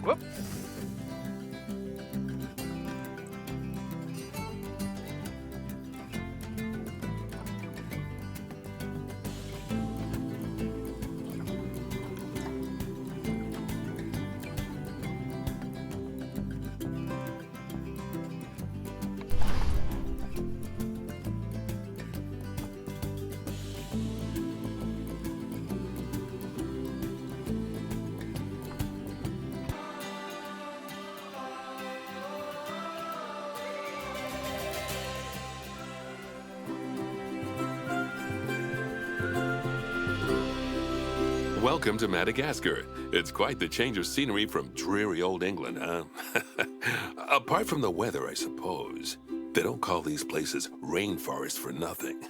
Whoop. Welcome to Madagascar. It's quite the change of scenery from dreary old England, huh? Apart from the weather, I suppose. They don't call these places rainforests for nothing.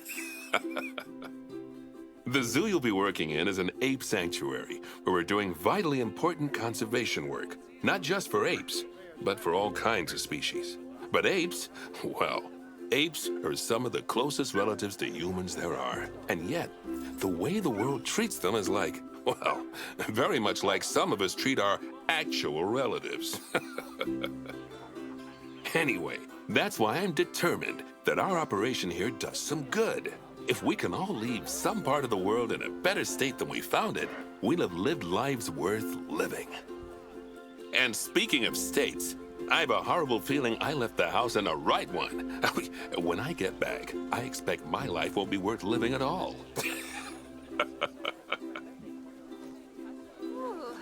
The zoo you'll be working in is an ape sanctuary, where we're doing vitally important conservation work. Not just for apes, but for all kinds of species. But apes, well, apes are some of the closest relatives to humans there are. And yet, the way the world treats them is like, well, very much like some of us treat our actual relatives. Anyway, that's why I'm determined that our operation here does some good. If we can all leave some part of the world in a better state than we found it, we'll have lived lives worth living. And speaking of states, I have a horrible feeling I left the house in the right one. When I get back, I expect my life won't be worth living at all.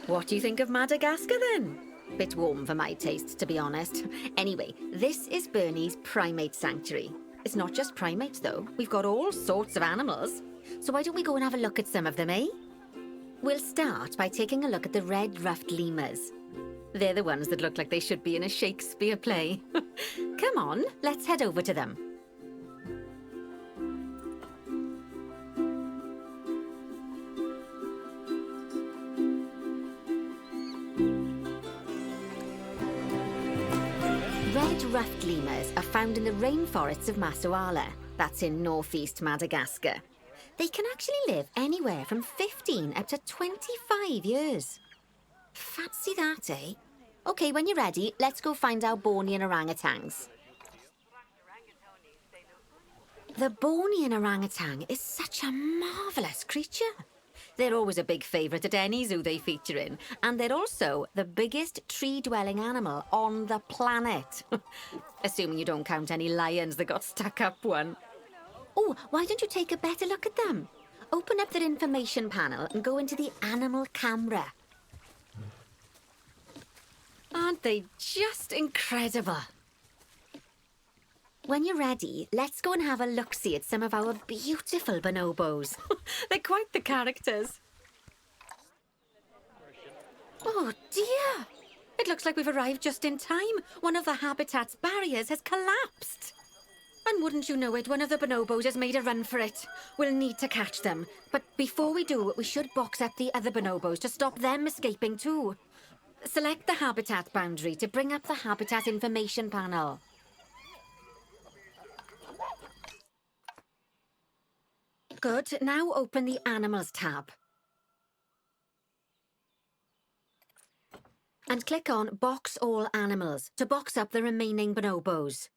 What do you think of Madagascar, then? Bit warm for my taste, to be honest. Anyway, this is Bernie's primate sanctuary. It's not just primates, though. We've got all sorts of animals. So why don't we go and have a look at some of them, eh? We'll start by taking a look at the red-ruffed lemurs. They're the ones that look like they should be in a Shakespeare play. Come on, let's head over to them. Red-ruffed lemurs are found in the rainforests of Massoala. That's in northeast Madagascar. They can actually live anywhere from 15 up to 25 years. Fancy that, eh? Okay, when you're ready, let's go find our Bornean orangutans. The Bornean orangutan is such a marvellous creature. They're always a big favourite at any zoo they feature in, and they're also the biggest tree-dwelling animal on the planet. Assuming you don't count any lions that got stuck up one. Oh, why don't you take a better look at them? Open up their information panel and go into the animal camera. Aren't they just incredible? When you're ready, let's go and have a look-see at some of our beautiful bonobos. They're quite the characters. Oh dear! It looks like we've arrived just in time. One of the habitat's barriers has collapsed. And wouldn't you know it, one of the bonobos has made a run for it. We'll need to catch them. But before we do, we should box up the other bonobos to stop them escaping too. Select the habitat boundary to bring up the habitat information panel. Good. Now open the Animals tab. And click on Box All Animals to box up the remaining bonobos.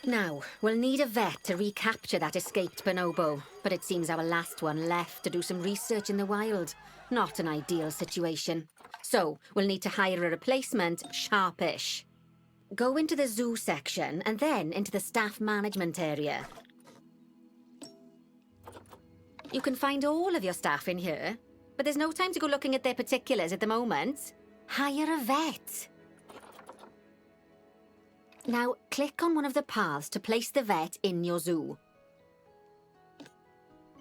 Now, we'll need a vet to recapture that escaped bonobo, but it seems our last one left to do some research in the wild. Not an ideal situation. So, we'll need to hire a replacement sharpish. Go into the zoo section and then into the staff management area. You can find all of your staff in here, but there's no time to go looking at their particulars at the moment. Hire a vet. Now, click on one of the paths to place the vet in your zoo.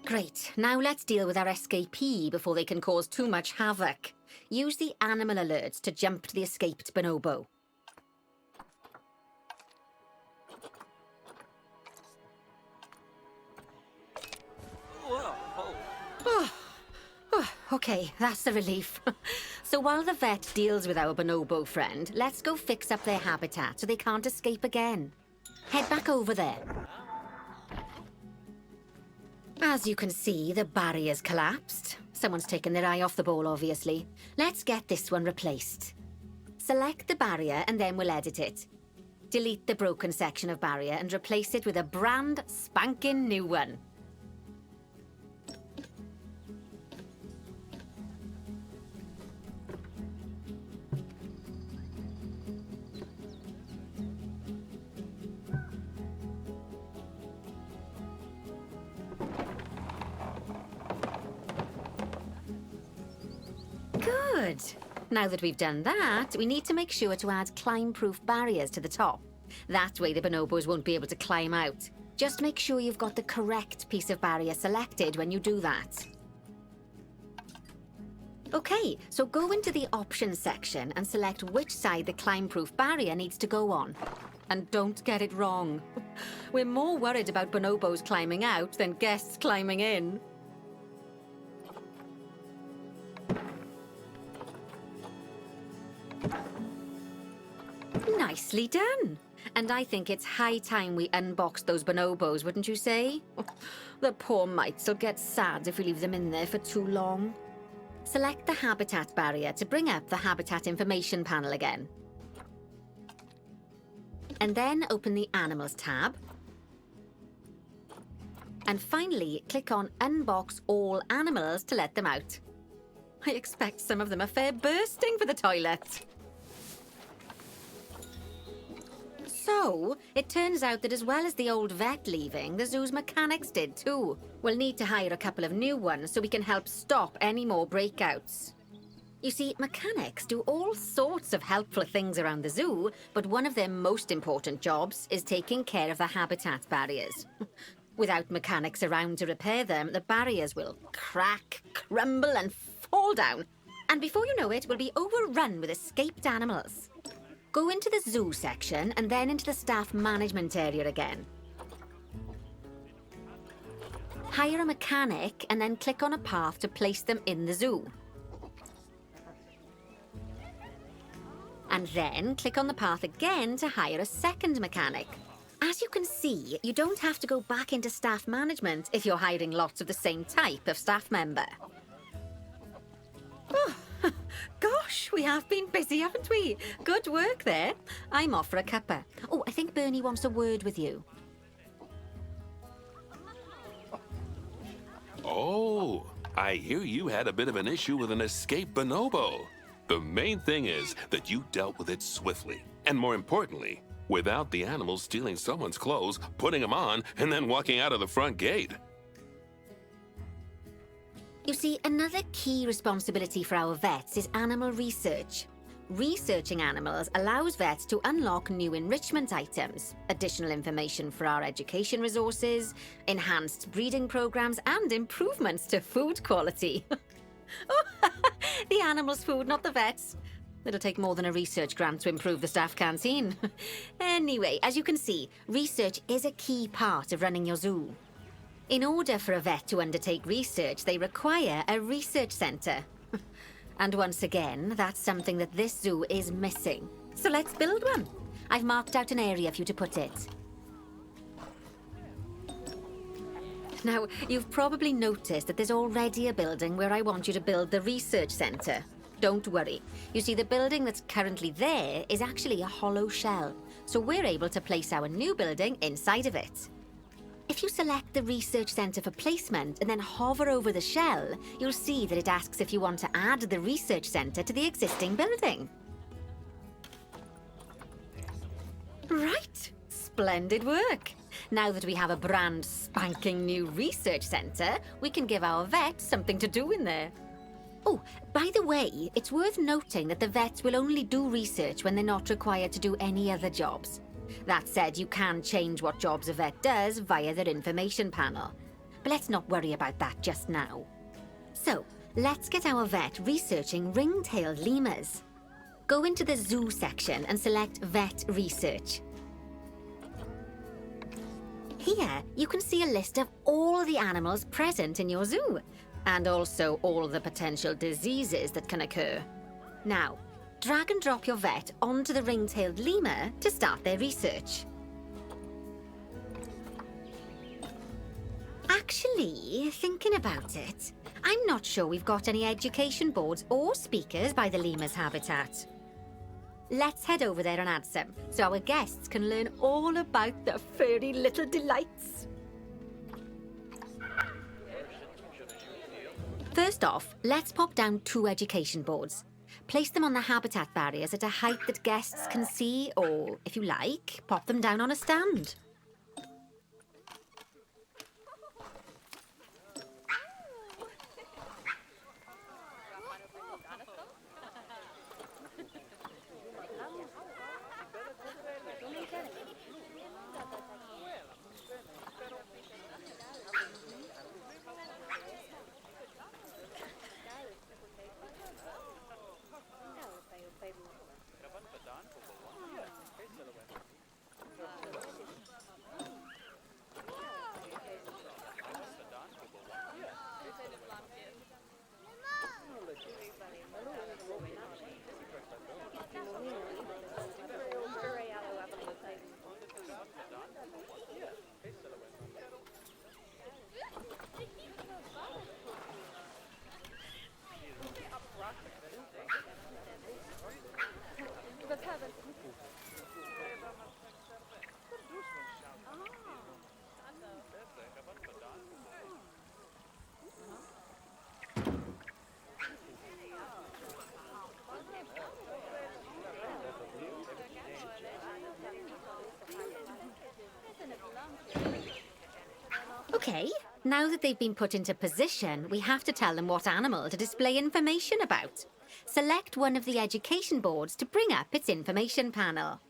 Great. Now let's deal with our escapee before they can cause too much havoc. Use the animal alerts to jump to the escaped bonobo. Okay, that's a relief. So while the vet deals with our bonobo friend, let's go fix up their habitat so they can't escape again. Head back over there. As you can see, the barrier's collapsed. Someone's taken their eye off the ball, obviously. Let's get this one replaced. Select the barrier and then we'll edit it. Delete the broken section of barrier and replace it with a brand spanking new one. Good. Now that we've done that, we need to make sure to add climb-proof barriers to the top. That way the bonobos won't be able to climb out. Just make sure you've got the correct piece of barrier selected when you do that. Okay, so go into the options section and select which side the climb-proof barrier needs to go on. And don't get it wrong. We're more worried about bonobos climbing out than guests climbing in. Nicely done. And I think it's high time we unboxed those bonobos, wouldn't you say? The poor mites will get sad if we leave them in there for too long. Select the habitat barrier to bring up the habitat information panel again. And then open the Animals tab. And finally, click on Unbox All Animals to let them out. I expect some of them are fair bursting for the toilet. So, it turns out that as well as the old vet leaving, the zoo's mechanics did too. We'll need to hire a couple of new ones so we can help stop any more breakouts. You see, mechanics do all sorts of helpful things around the zoo, but one of their most important jobs is taking care of the habitat barriers. Without mechanics around to repair them, the barriers will crack, crumble and fall down. And before you know it, we'll be overrun with escaped animals. Go into the zoo section and then into the staff management area again. Hire a mechanic and then click on a path to place them in the zoo. And then click on the path again to hire a second mechanic. As you can see, you don't have to go back into staff management if you're hiring lots of the same type of staff member. Oh. Gosh, we have been busy, haven't we? Good work there. I'm off for a cuppa. Oh, I think Bernie wants a word with you. Oh, I hear you had a bit of an issue with an escaped bonobo. The main thing is that you dealt with it swiftly. And more importantly, without the animals stealing someone's clothes, putting them on, and then walking out of the front gate. You see, another key responsibility for our vets is animal research. Researching animals allows vets to unlock new enrichment items, additional information for our education resources, enhanced breeding programs, and improvements to food quality. Oh, the animals' food, not the vets. It'll take more than a research grant to improve the staff canteen. Anyway, as you can see, research is a key part of running your zoo. In order for a vet to undertake research, they require a research centre. And once again, that's something that this zoo is missing. So let's build one. I've marked out an area for you to put it. Now, you've probably noticed that there's already a building where I want you to build the research centre. Don't worry. You see, the building that's currently there is actually a hollow shell, so we're able to place our new building inside of it. If you select the research centre for placement and then hover over the shell, you'll see that it asks if you want to add the research centre to the existing building. Right. Splendid work. Now that we have a brand spanking new research centre, we can give our vets something to do in there. Oh, by the way, it's worth noting that the vets will only do research when they're not required to do any other jobs. That said, you can change what jobs a vet does via their information panel. But let's not worry about that just now. So, let's get our vet researching ring-tailed lemurs. Go into the zoo section and select Vet Research. Here, you can see a list of all the animals present in your zoo. and also all the potential diseases that can occur. Now, drag and drop your vet onto the ring-tailed lemur to start their research. Actually, thinking about it, I'm not sure we've got any education boards or speakers by the lemur's habitat. Let's head over there and add some, so our guests can learn all about the furry little delights. First off, let's pop down 2 education boards. Place them on the habitat barriers at a height that guests can see, or, if you like, pop them down on a stand. Okay, now that they've been put into position, we have to tell them what animal to display information about. Select one of the education boards to bring up its information panel.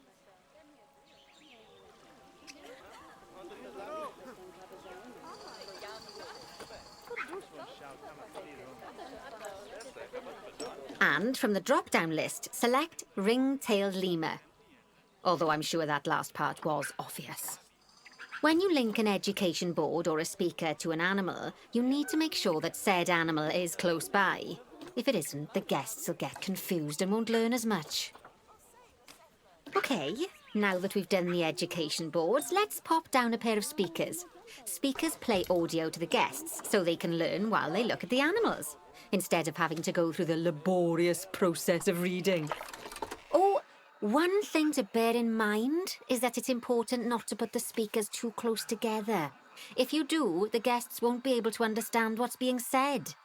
And from the drop-down list, select ring-tailed lemur. Although I'm sure that last part was obvious. When you link an education board or a speaker to an animal, you need to make sure that said animal is close by. If it isn't, the guests will get confused and won't learn as much. Okay, now that we've done the education boards, let's pop down a pair of speakers. Speakers play audio to the guests so they can learn while they look at the animals, instead of having to go through the laborious process of reading. Oh, one thing to bear in mind is that it's important not to put the speakers too close together. If you do, the guests won't be able to understand what's being said.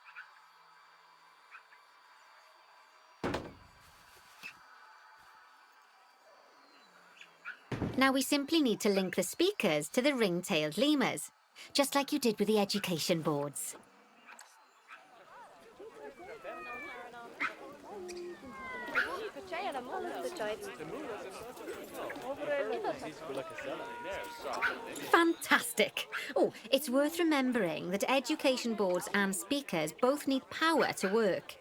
Now we simply need to link the speakers to the ring-tailed lemurs, just like you did with the education boards. Fantastic! Oh, it's worth remembering that education boards and speakers both need power to work.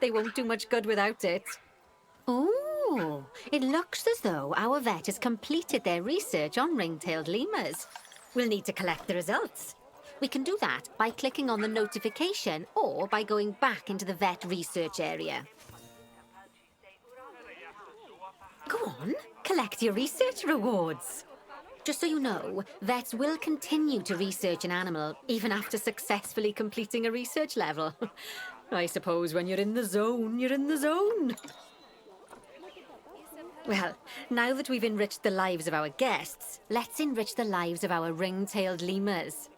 They won't do much good without it. Oh, it looks as though our vet has completed their research on ring-tailed lemurs. We'll need to collect the results. We can do that by clicking on the notification or by going back into the vet research area. Go on, collect your research rewards. Just so you know, vets will continue to research an animal even after successfully completing a research level. I suppose when you're in the zone, you're in the zone. Well, now that we've enriched the lives of our guests, let's enrich the lives of our ring-tailed lemurs.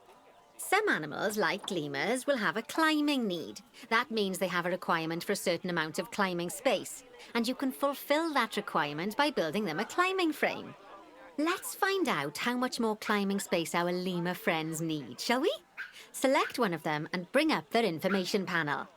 Some animals, like lemurs, will have a climbing need. That means they have a requirement for a certain amount of climbing space, and you can fulfill that requirement by building them a climbing frame. Let's find out how much more climbing space our lemur friends need, shall we? Select one of them and bring up their information panel.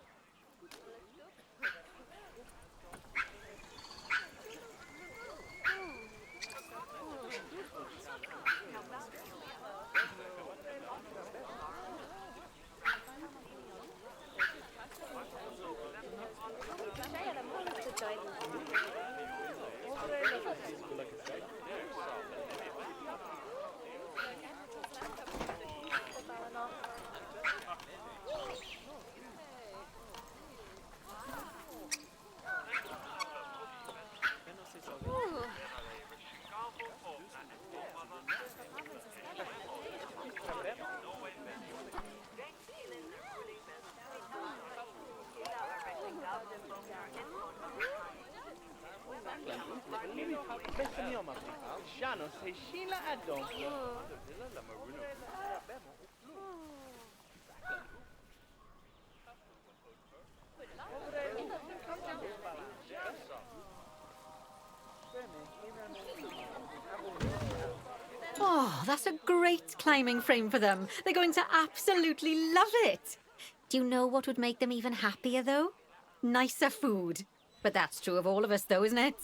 Oh, that's a great climbing frame for them. They're going to absolutely love it. Do you know what would make them even happier, though? Nicer food. But that's true of all of us, though, isn't it?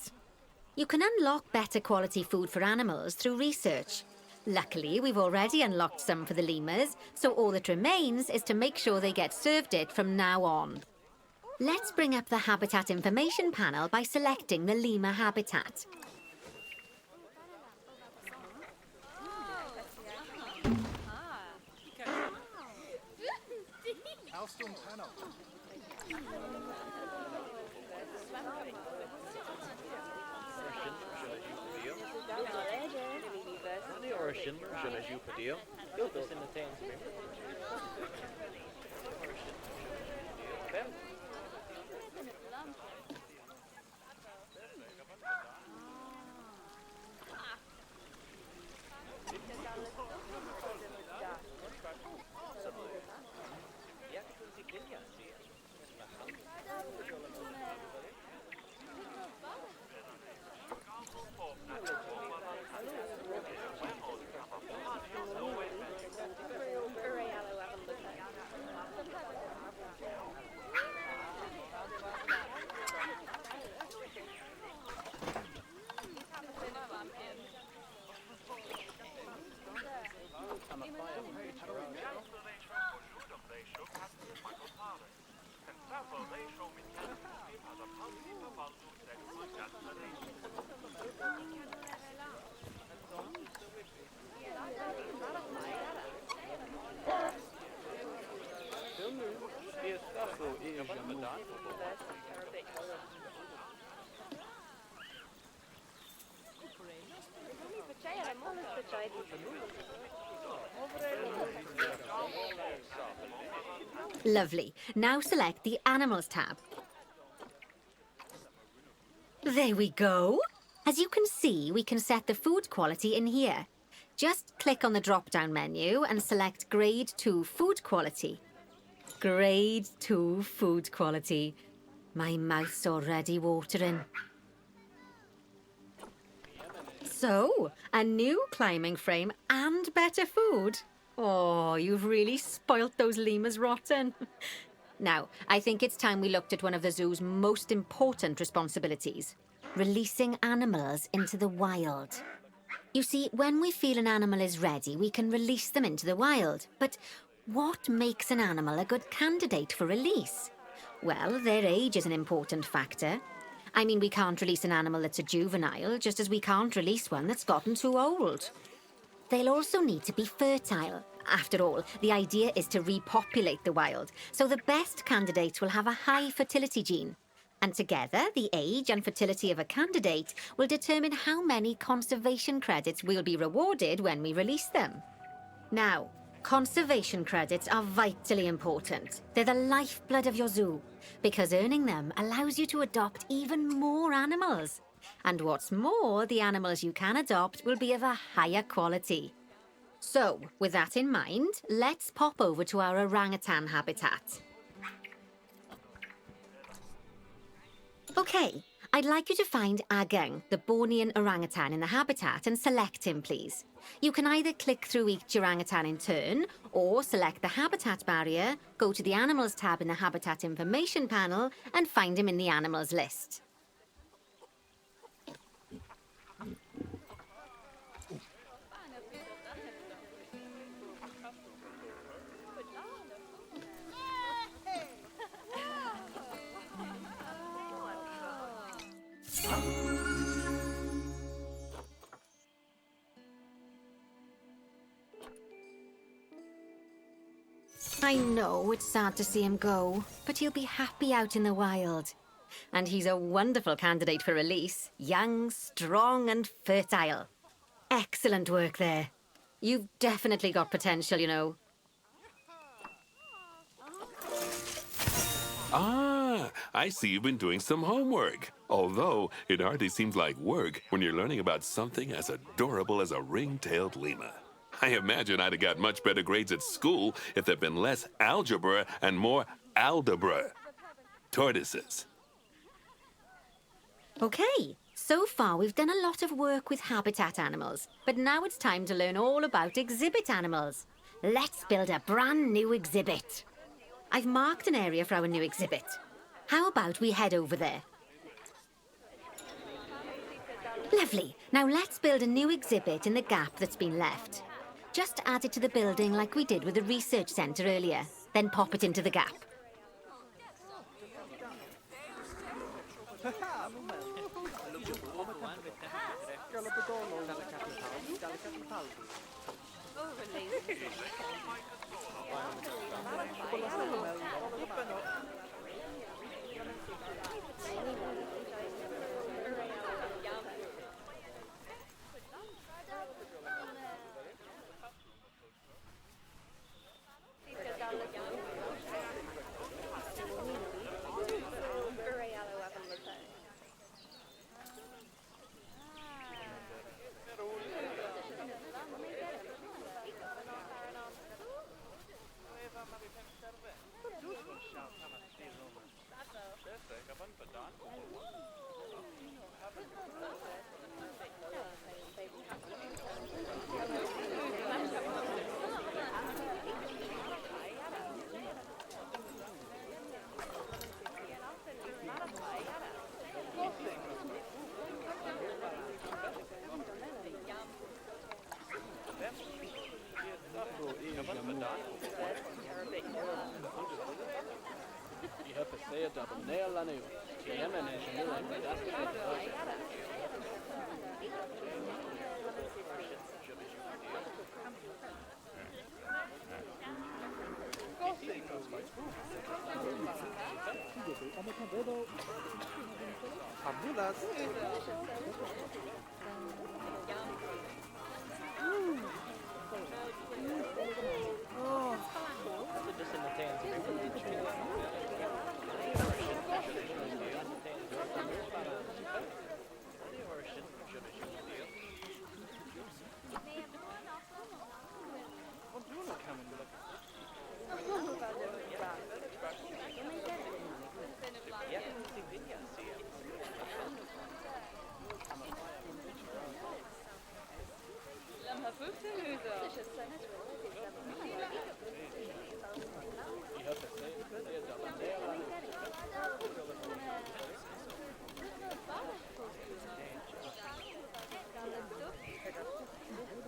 You can unlock better quality food for animals through research. Luckily, we've already unlocked some for the lemurs, so all that remains is to make sure they get served it from now on. Let's bring up the habitat information panel by selecting the lemur habitat. Lovely. Now select the Animals tab. There we go. As you can see, we can set the food quality in here. Just click on the drop-down menu and select Grade 2 Food Quality. Grade 2 Food Quality. My mouth's already watering. So, a new climbing frame and better food. Oh, you've really spoilt those lemurs rotten. Now, I think it's time we looked at one of the zoo's most important responsibilities, releasing animals into the wild. You see, when we feel an animal is ready, we can release them into the wild. But what makes an animal a good candidate for release? Well, their age is an important factor. I mean, we can't release an animal that's a juvenile, just as we can't release one that's gotten too old. They'll also need to be fertile. After all, the idea is to repopulate the wild, so the best candidates will have a high fertility gene. And together, the age and fertility of a candidate will determine how many conservation credits we'll be rewarded when we release them. Now, conservation credits are vitally important. They're the lifeblood of your zoo, because earning them allows you to adopt even more animals. And what's more, the animals you can adopt will be of a higher quality. So, with that in mind, let's pop over to our orangutan habitat. Okay, I'd like you to find Agung, the Bornean orangutan in the habitat, and select him, please. You can either click through each orangutan in turn, or select the habitat barrier, go to the Animals tab in the Habitat Information panel, and find him in the Animals list. I know it's sad to see him go, but he'll be happy out in the wild. And he's a wonderful candidate for release. Young, strong and fertile. Excellent work there. You've definitely got potential, you know. Ah, I see you've been doing some homework. Although it hardly seems like work when you're learning about something as adorable as a ring-tailed lemur. I imagine I'd have got much better grades at school if there'd been less algebra and more aldebra. Tortoises. Okay, so far we've done a lot of work with habitat animals, but now it's time to learn all about exhibit animals. Let's build a brand new exhibit. I've marked an area for our new exhibit. How about we head over there? Lovely. Now let's build a new exhibit in the gap that's been left. Just add it to the building like we did with the research centre earlier, then pop it into the gap.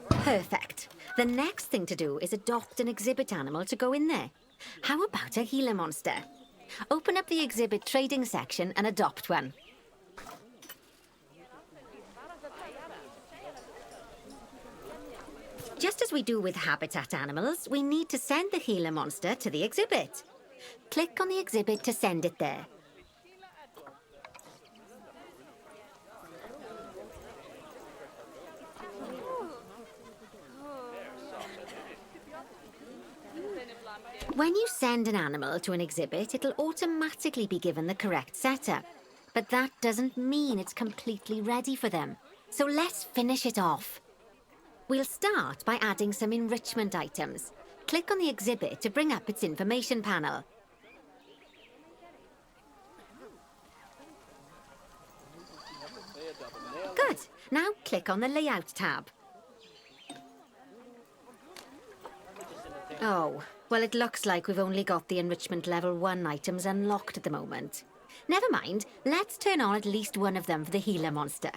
Perfect. The next thing to do is adopt an exhibit animal to go in there. How about a Gila monster? Open up the exhibit trading section and adopt one. Just as we do with habitat animals, we need to send the Gila monster to the exhibit. Click on the exhibit to send it there. When you send an animal to an exhibit, it'll automatically be given the correct setup. But that doesn't mean it's completely ready for them. So let's finish it off. We'll start by adding some enrichment items. Click on the exhibit to bring up its information panel. Good. Now click on the Layout tab. Oh, well, it looks like we've only got the enrichment level 1 items unlocked at the moment. Never mind, let's turn on at least one of them for the Gila monster.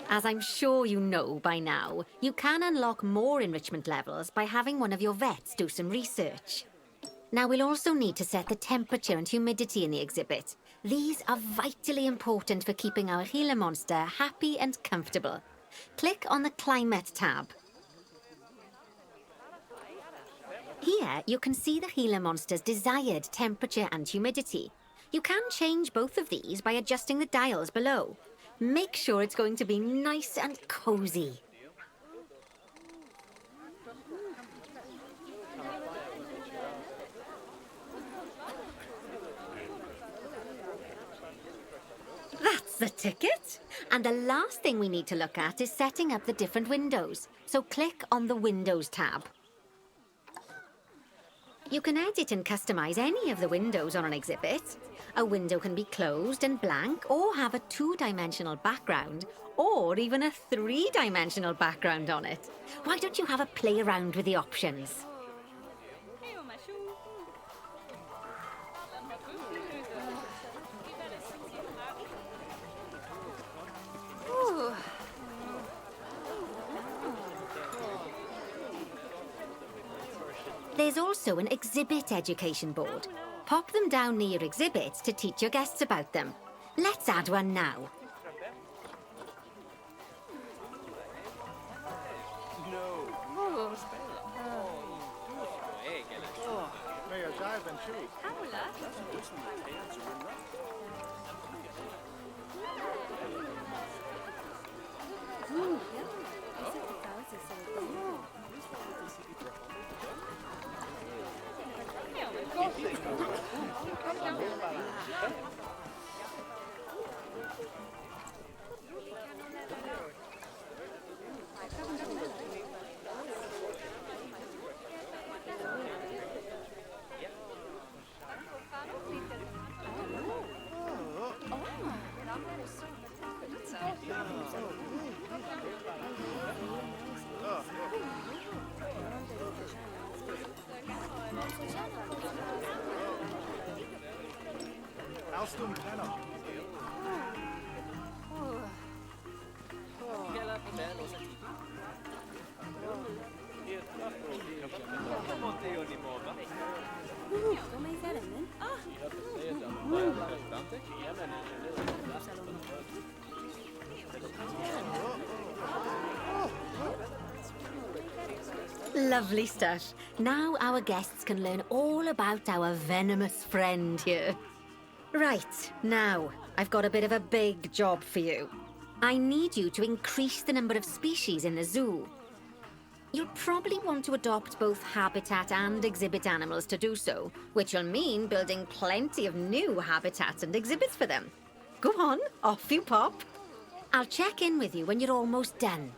As I'm sure you know by now, you can unlock more enrichment levels by having one of your vets do some research. Now we'll also need to set the temperature and humidity in the exhibit. These are vitally important for keeping our Gila monster happy and comfortable. Click on the Climate tab. Here you can see the Gila monster's desired temperature and humidity. You can change both of these by adjusting the dials below. Make sure it's going to be nice and cozy. That's the ticket. And the last thing we need to look at is setting up the different windows. So click on the Windows tab. You can edit and customize any of the windows on an exhibit. A window can be closed and blank, or have a two-dimensional background, or even a three-dimensional background on it. Why don't you have a play around with the options? There's also an exhibit education board. Pop them down near your exhibits to teach your guests about them. Let's add one now. Lovely stuff. Now our guests can learn all about our venomous friend here. Right, now, I've got a bit of a big job for you. I need you to increase the number of species in the zoo. You'll probably want to adopt both habitat and exhibit animals to do so, which will mean building plenty of new habitats and exhibits for them. Go on, off you pop. I'll check in with you when you're almost done.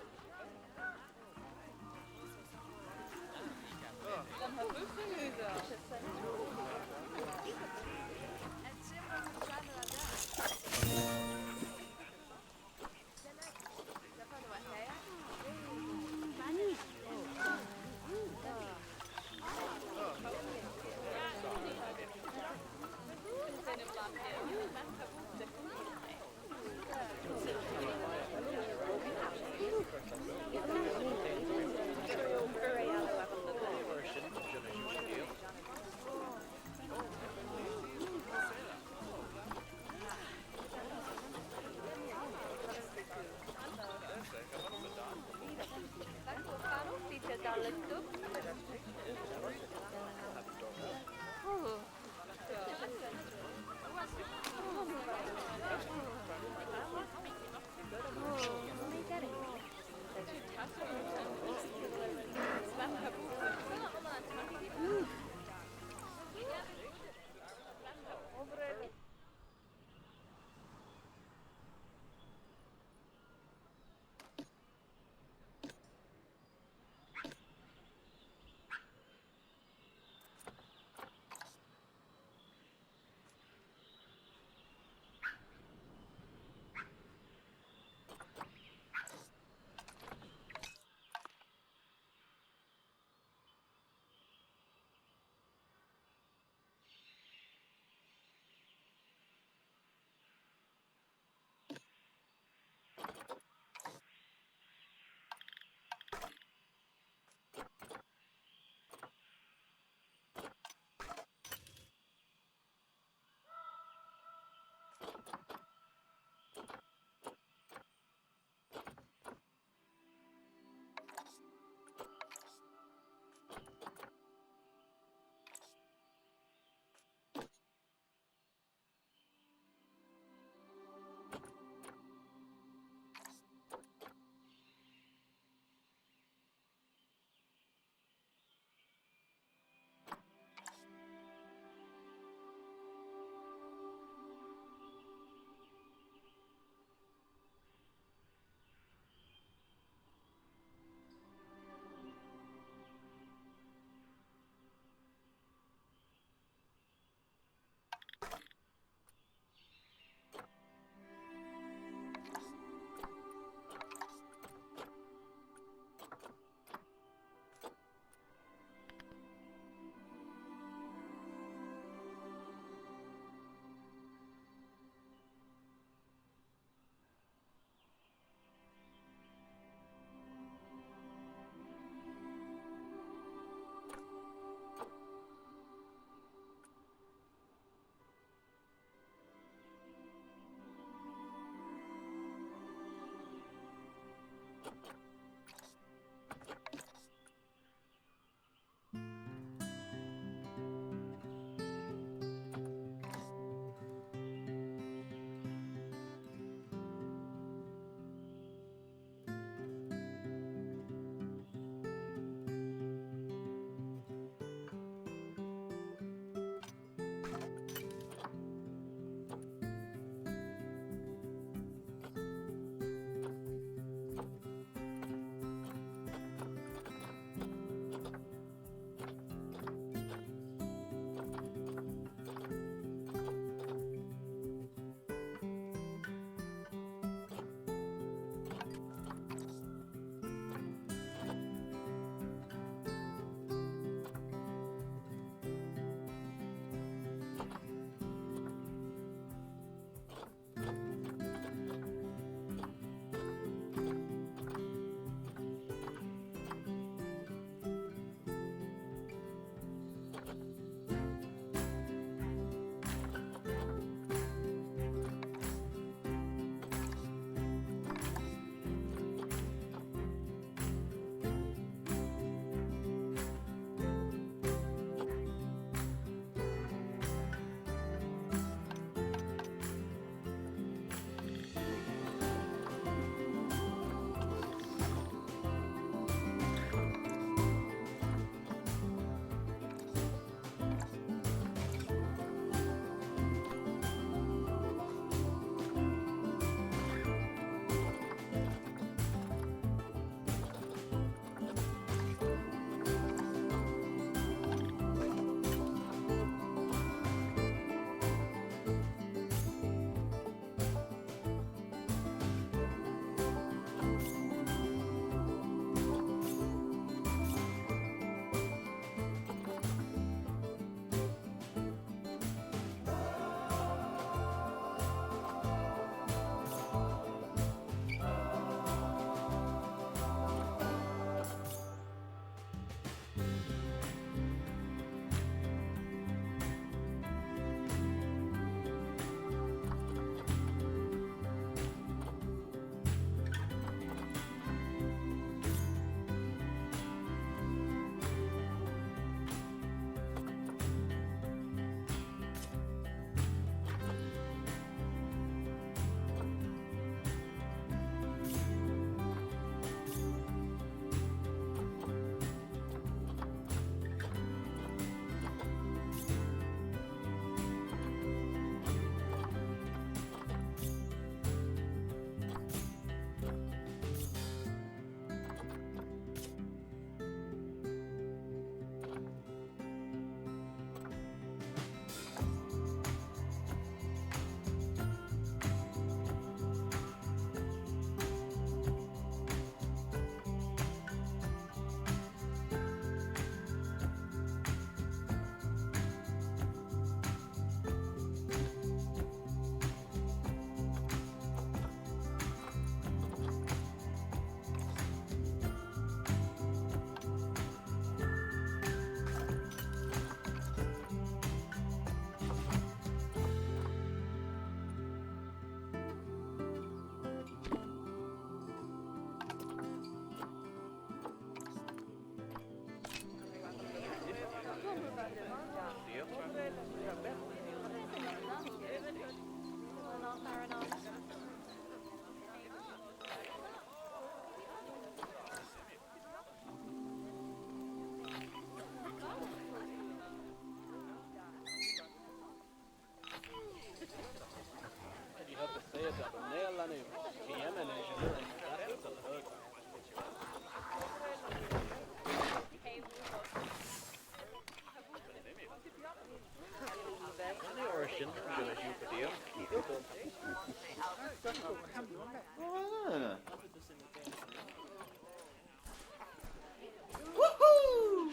Woohoo!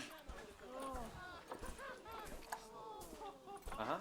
Uh-huh.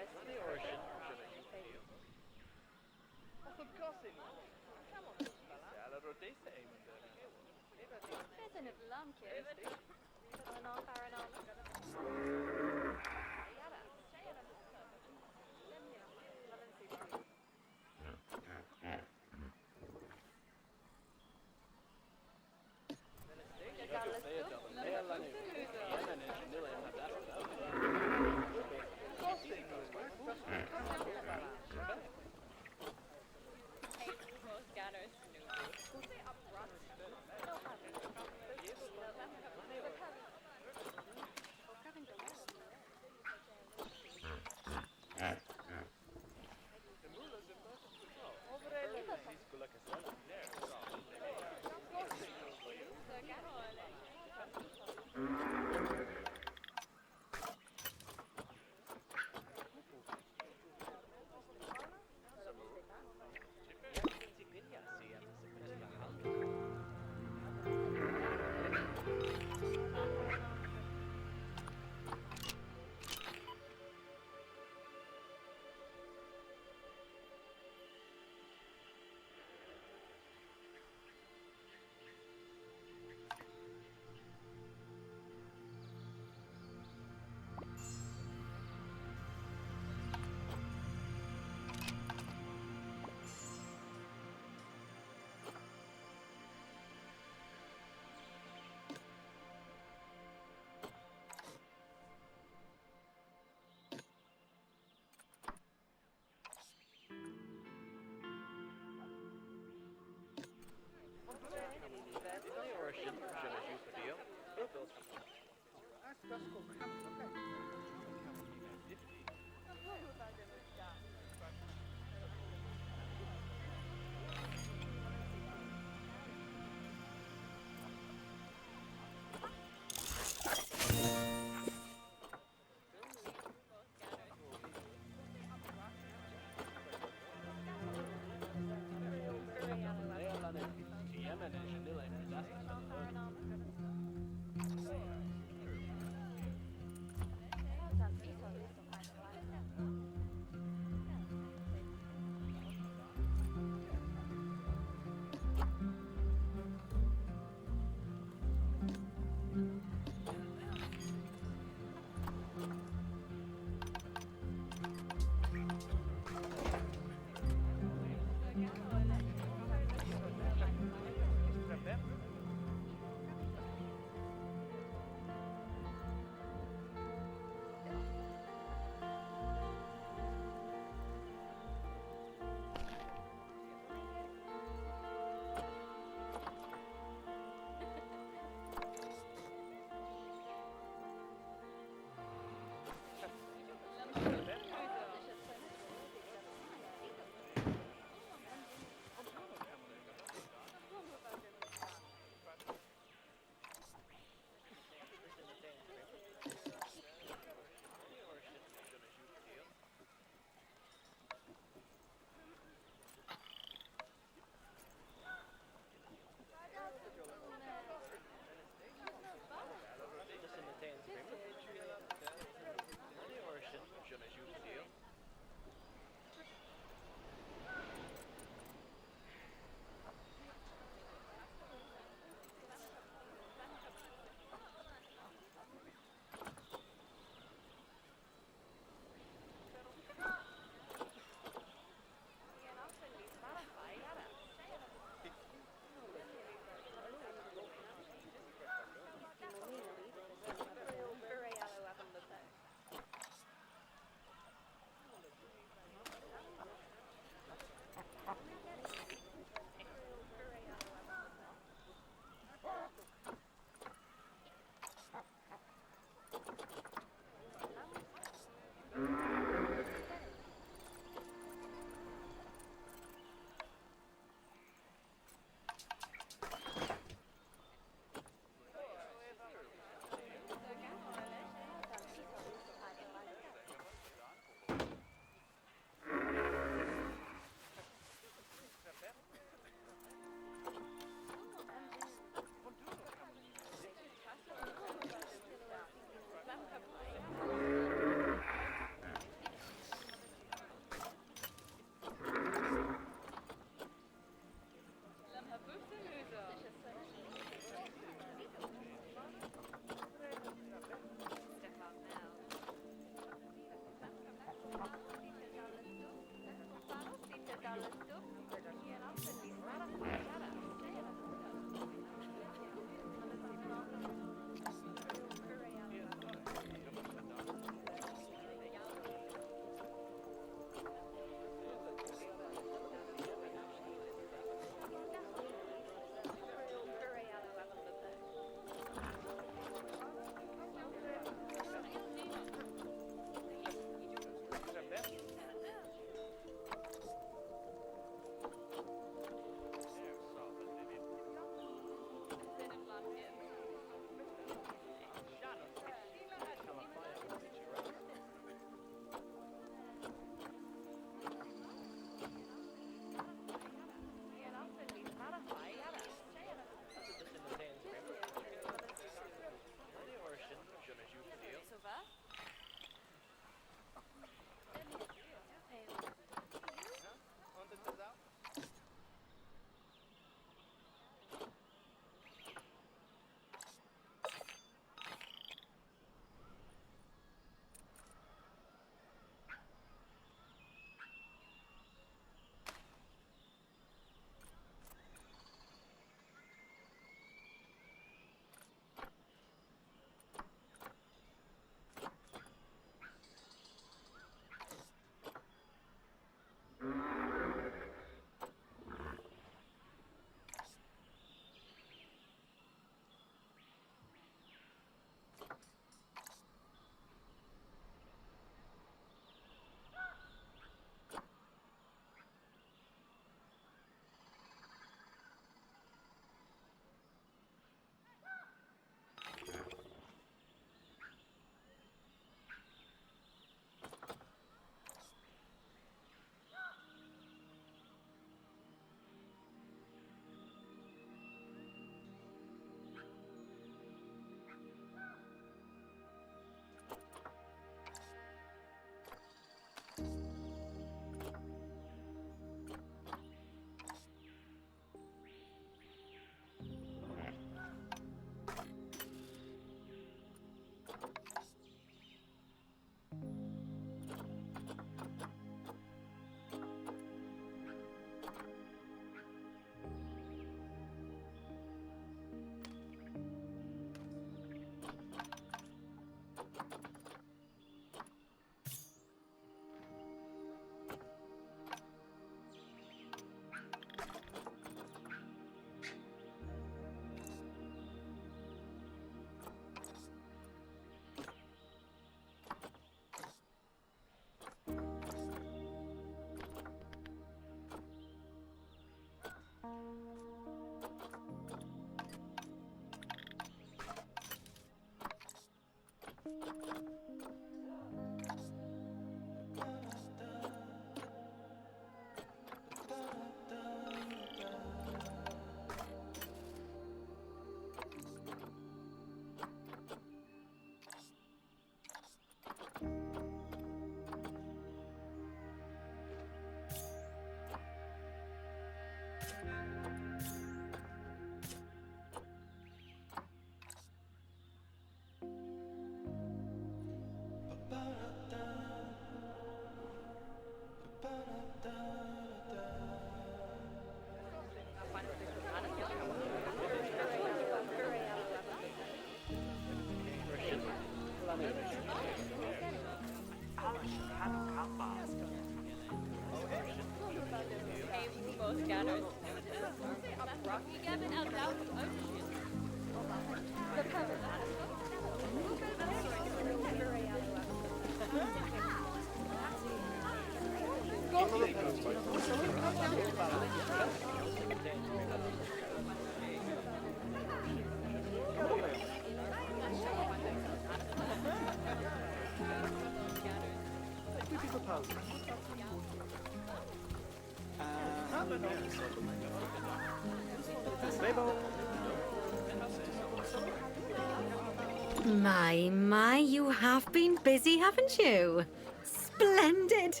My, you have been busy, haven't you? Splendid!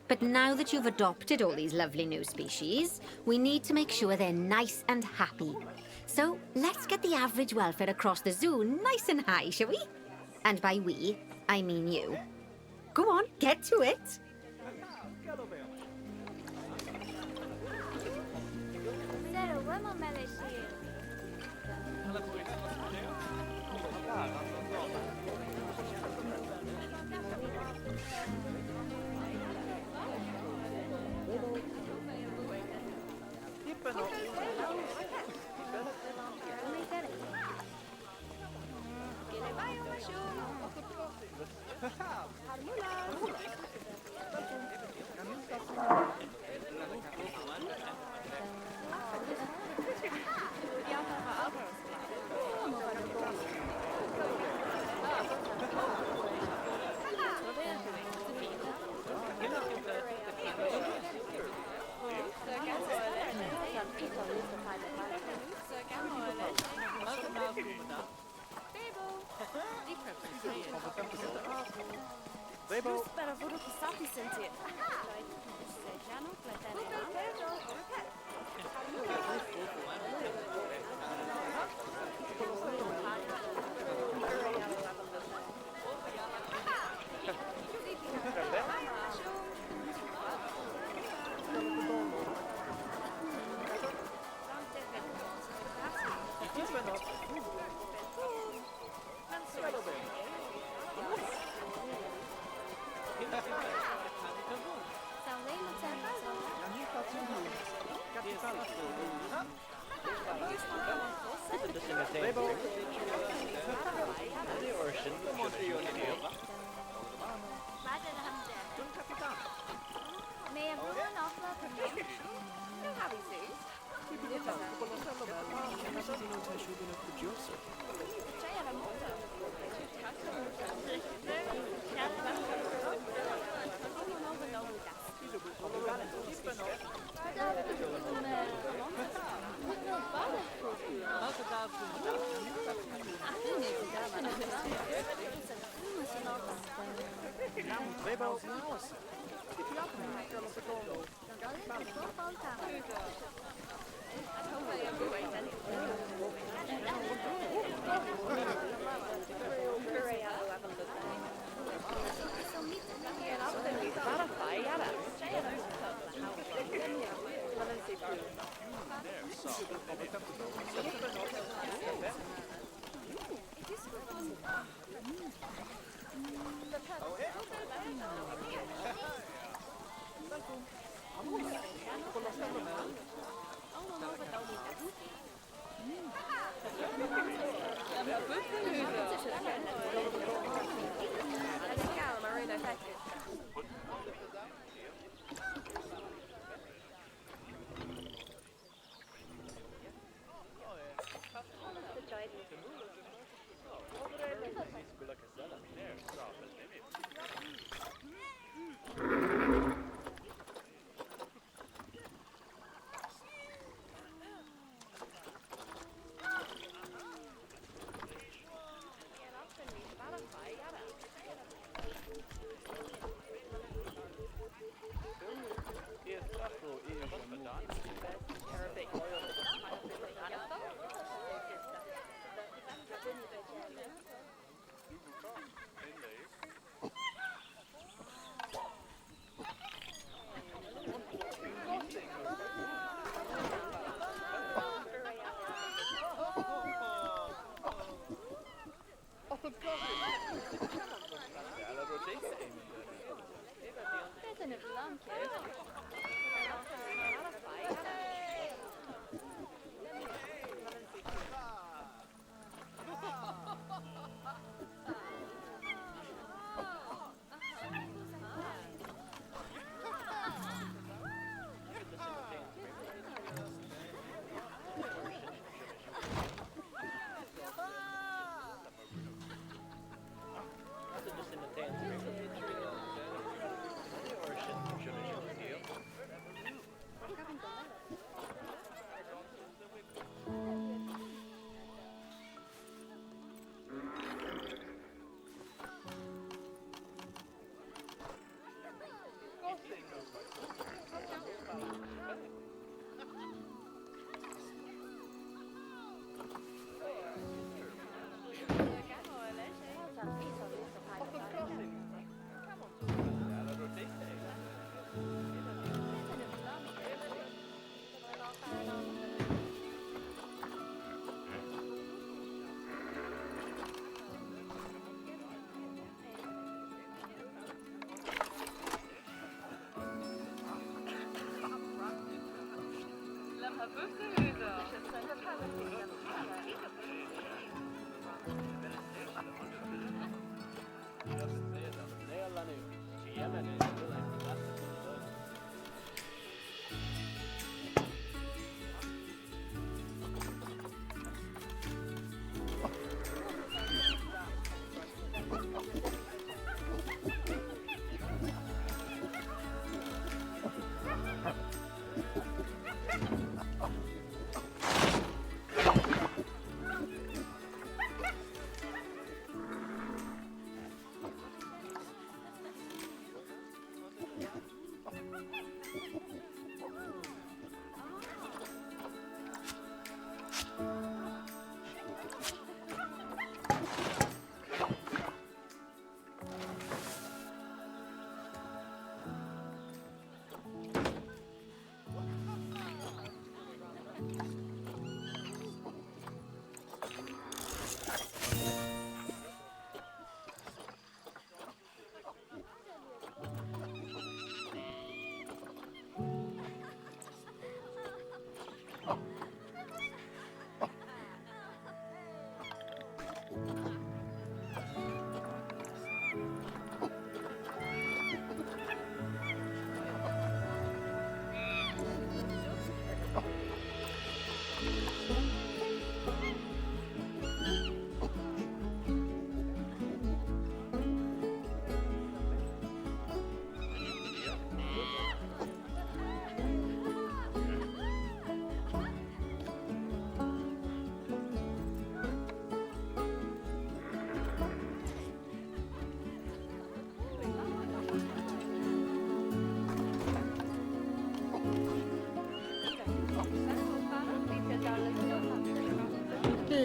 But now that you've adopted all these lovely new species, we need to make sure they're nice and happy. So let's get the average welfare across the zoo nice and high, shall we? And by we, I mean you. Go on, get to it!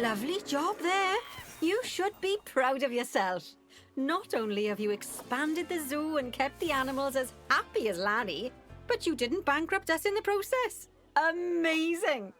Lovely job there. You should be proud of yourself. Not only have you expanded the zoo and kept the animals as happy as Lanny, but you didn't bankrupt us in the process. Amazing!